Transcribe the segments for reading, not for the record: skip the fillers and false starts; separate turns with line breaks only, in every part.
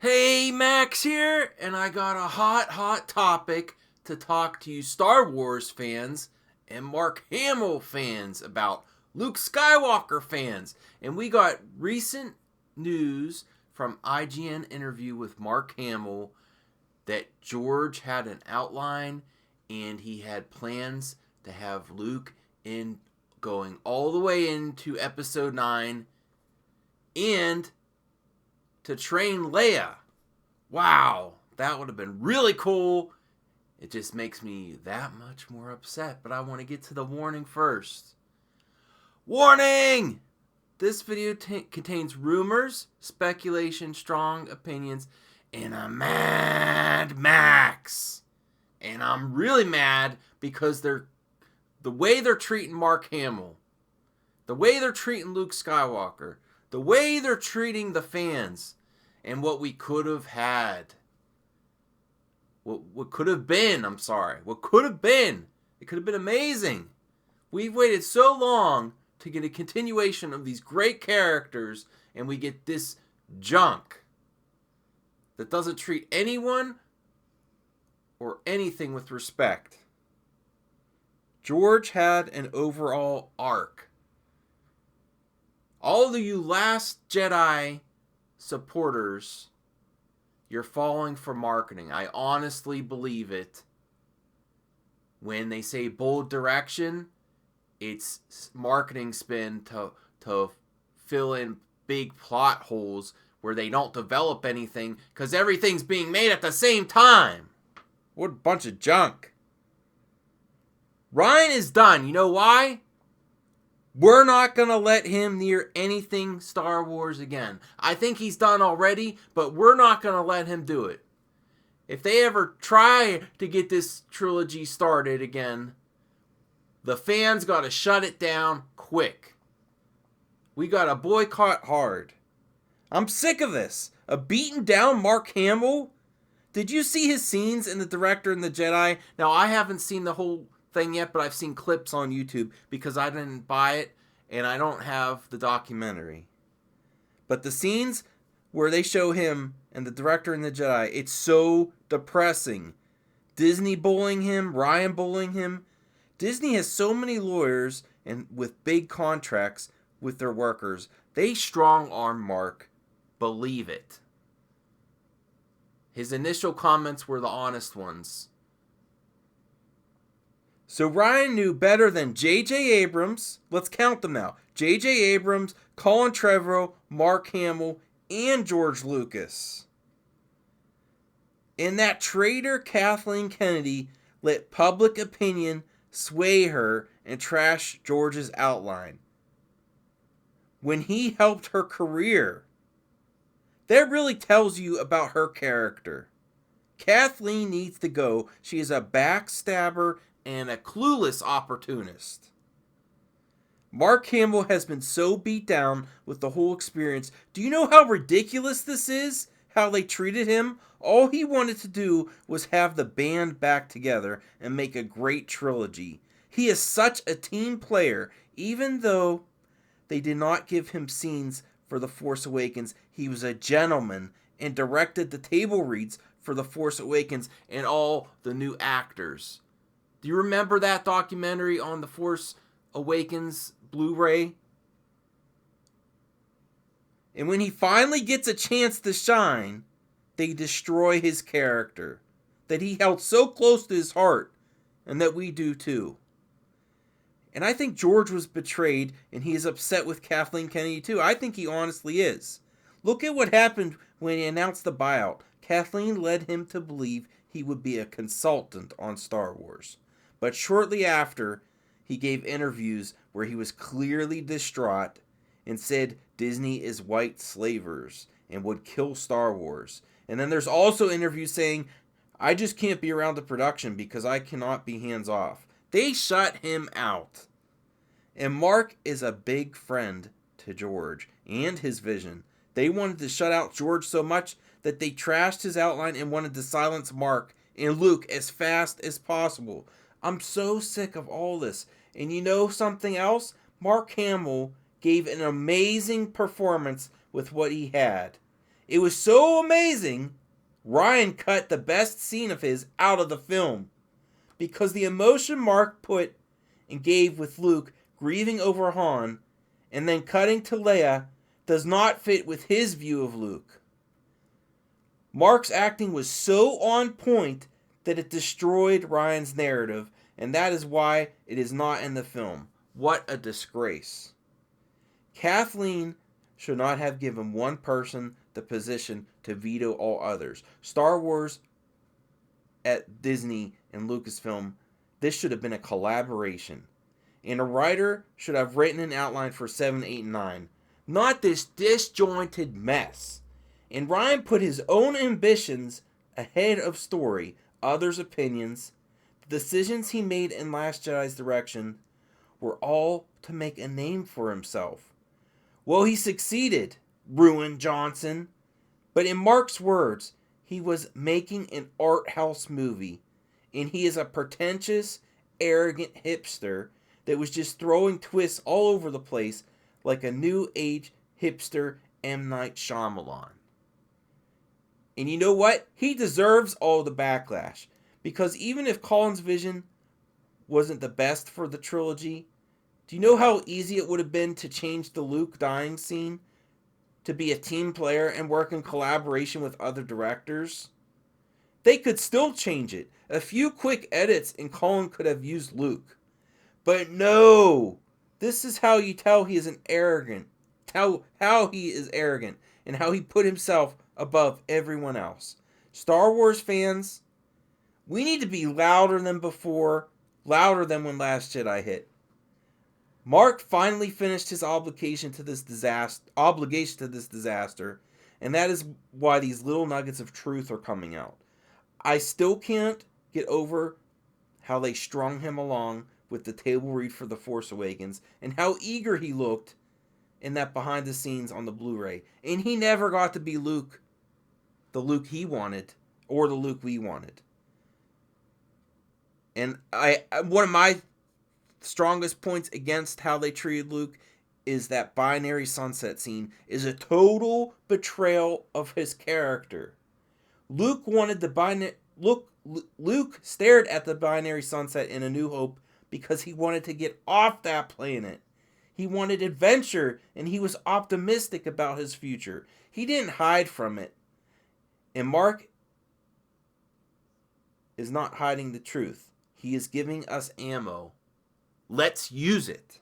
Hey, Max here, and I got a hot topic to talk to you Star Wars fans and Mark Hamill fans about. Luke Skywalker fans. And we got recent news from IGN interview with Mark Hamill that George had an outline and he had plans to have Luke in going all the way into episode 9 and to train Leia. Wow, that would have been really cool. It just makes me that much more upset, but I want to get to the warning first. Warning! This video contains rumors, speculation, strong opinions, and a Mad Max. And I'm really mad because the way they're treating Mark Hamill, the way they're treating Luke Skywalker, the way they're treating the fans, and what we could have had. What could have been, What could have been. It could have been amazing. We've waited so long to get a continuation of these great characters, and we get this junk that doesn't treat anyone or anything with respect. George had an overall arc. All of you Last Jedi supporters, you're falling for marketing. I honestly believe it. When they say bold direction, it's marketing spin to fill in big plot holes where they don't develop anything because everything's being made at the same time. What a bunch of junk. Rian is done. You know why? We're not going to let him near anything Star Wars again. I think he's done already, but we're not going to let him do it. If they ever try to get this trilogy started again, the fans got to shut it down quick. We got to boycott hard. I'm sick of this. A beaten down Mark Hamill? Did you see his scenes in The Director and the Jedi? Now, I haven't seen the whole thing yet, but I've seen clips on YouTube because I didn't buy it and I don't have the documentary. But the scenes where they show him and the Director and the Jedi, it's so depressing. Disney bullying him, Rian bullying him. Disney has so many lawyers and with big contracts with their workers. They strong arm Mark. Believe it. His initial comments were the honest ones. So Rian knew better than J.J. Abrams, let's count them now, J.J. Abrams, Colin Trevorrow, Mark Hamill, and George Lucas. And that traitor Kathleen Kennedy let public opinion sway her and trash George's outline when he helped her career. That really tells you about her character. Kathleen needs to go. She is a backstabber and a clueless opportunist. Mark Hamill has been so beat down with the whole experience. Do you know how ridiculous this is? How they treated him? All he wanted to do was have the band back together and make a great trilogy. He is such a team player. Even though they did not give him scenes for The Force Awakens, he was a gentleman and directed the table reads for The Force Awakens and all the new actors. Do you remember that documentary on The Force Awakens Blu-ray? And when he finally gets a chance to shine, they destroy his character that he held so close to his heart, and that we do too. And I think George was betrayed, and he is upset with Kathleen Kennedy too. I think he honestly is. Look at what happened when he announced the buyout. Kathleen led him to believe he would be a consultant on Star Wars. But shortly after, he gave interviews where he was clearly distraught and said Disney is white slavers and would kill Star Wars. And then there's also interviews saying, I just can't be around the production because I cannot be hands off. They shut him out. And Mark is a big friend to George and his vision. They wanted to shut out George so much that they trashed his outline and wanted to silence Mark and Luke as fast as possible. I'm so sick of all this. And you know something else? Mark Hamill gave an amazing performance with what he had. It was so amazing, Rian cut the best scene of his out of the film because the emotion Mark put and gave with Luke grieving over Han and then cutting to Leia does not fit with his view of Luke. Mark's acting was so on point that it destroyed Rian's narrative, and that is why it is not in the film. What a disgrace. Kathleen should not have given one person the position to veto all others. Star Wars at Disney and Lucasfilm, this should have been a collaboration. And a writer should have written an outline for 7, 8, and 9. Not this disjointed mess. And Rian put his own ambitions ahead of story, others' opinions. The decisions he made in Last Jedi's direction were all to make a name for himself. Well, he succeeded, Ruin Johnson. But in Mark's words, he was making an art house movie. And he is a pretentious, arrogant hipster that was just throwing twists all over the place like a new age hipster M. Night Shyamalan. And you know what? He deserves all the backlash. Because even if Colin's vision wasn't the best for the trilogy, do you know how easy it would have been to change the Luke dying scene to be a team player and work in collaboration with other directors? They could still change it. A few quick edits and Colin could have used Luke. But no! This is how you tell he is an arrogant. How he is arrogant and how he put himself above everyone else. Star Wars fans, we need to be louder than before, louder than when Last Jedi hit. Mark finally finished his obligation to this disaster, and that is why these little nuggets of truth are coming out. I still can't get over how they strung him along with the table read for The Force Awakens and how eager he looked in that behind the scenes on the Blu-ray. And he never got to be Luke, the Luke he wanted, or the Luke we wanted. And one of my strongest points against how they treated Luke is that binary sunset scene is a total betrayal of his character. Luke stared at the binary sunset in A New Hope because he wanted to get off that planet. He wanted adventure, and he was optimistic about his future. He didn't hide from it. And Mark is not hiding the truth. He is giving us ammo. Let's use it.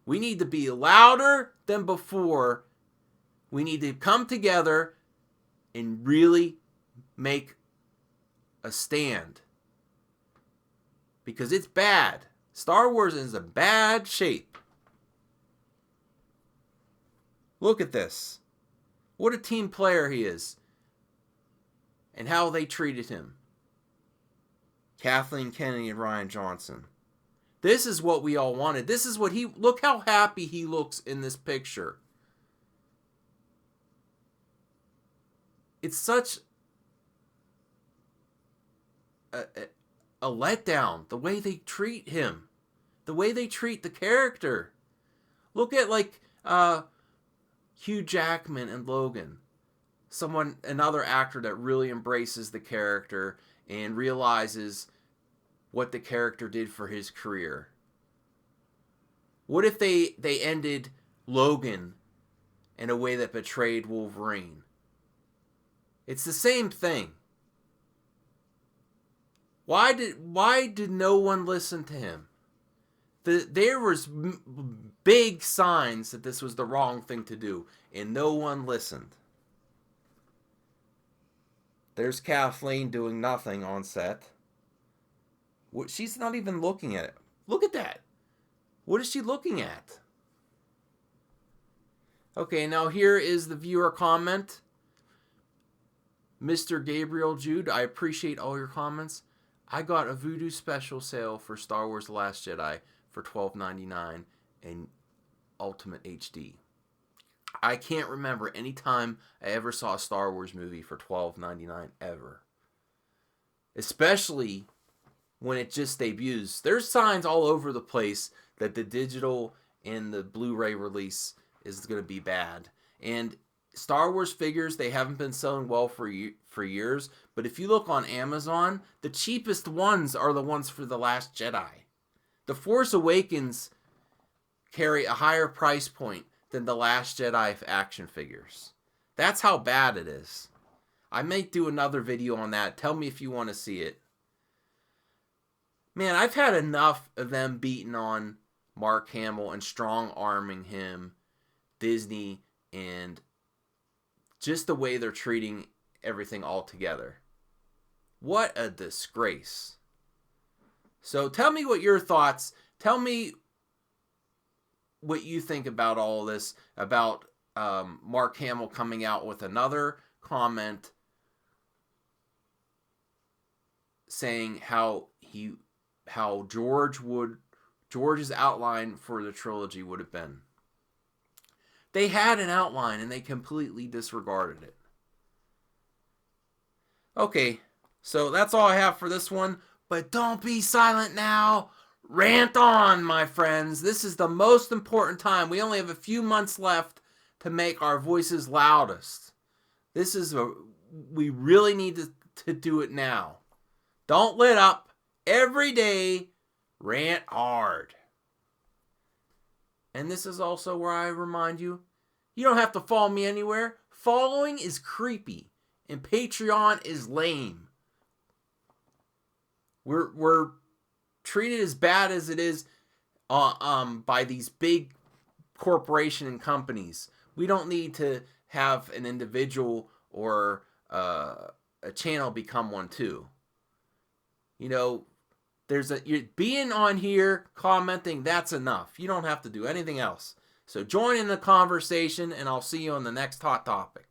We need to be louder than before. We need to come together and really make a stand. Because it's bad. Star Wars is in bad shape. Look at this. What a team player he is. And how they treated him. Kathleen Kennedy and Rian Johnson. This is what we all wanted. This is what look how happy he looks in this picture. It's such a letdown, the way they treat him, the way they treat the character. Look at Hugh Jackman and Logan, another actor that really embraces the character and realizes what the character did for his career. What if they ended Logan in a way that betrayed Wolverine? It's the same thing. Why did no one listen to him? There was big signs that this was the wrong thing to do, and no one listened. There's Kathleen doing nothing on set. She's not even looking at it. Look at that. What is she looking at? Okay, now here is the viewer comment. Mr. Gabriel Jude, I appreciate all your comments. I got a Voodoo special sale for Star Wars The Last Jedi for $12.99 in Ultimate HD. I can't remember any time I ever saw a Star Wars movie for $12.99 ever. Especially when it just debuts. There's signs all over the place that the digital and the Blu-ray release is going to be bad. And Star Wars figures, they haven't been selling well for years, but if you look on Amazon, the cheapest ones are the ones for The Last Jedi. The Force Awakens carry a higher price point than The Last Jedi action figures. That's how bad it is. I may do another video on that. Tell me if you want to see it. Man, I've had enough of them beating on Mark Hamill and strong-arming him, Disney, and just the way they're treating everything all together. What a disgrace. So tell me what your thoughts, tell me what you think about all this, about Mark Hamill coming out with another comment saying how George's outline for the trilogy would have been. They had an outline and they completely disregarded it. Okay, so that's all I have for this one. But don't be silent now. Rant on, my friends. This is the most important time. We only have a few months left to make our voices loudest. We really need to do it now. Don't let up. Every day, rant hard. And this is also where I remind you, you don't have to follow me anywhere. Following is creepy, and Patreon is lame. We're treated as bad as it is by these big corporation and companies. We don't need to have an individual or a channel become one too. You know, you're being on here, commenting, that's enough. You don't have to do anything else. So join in the conversation, and I'll see you on the next hot topic.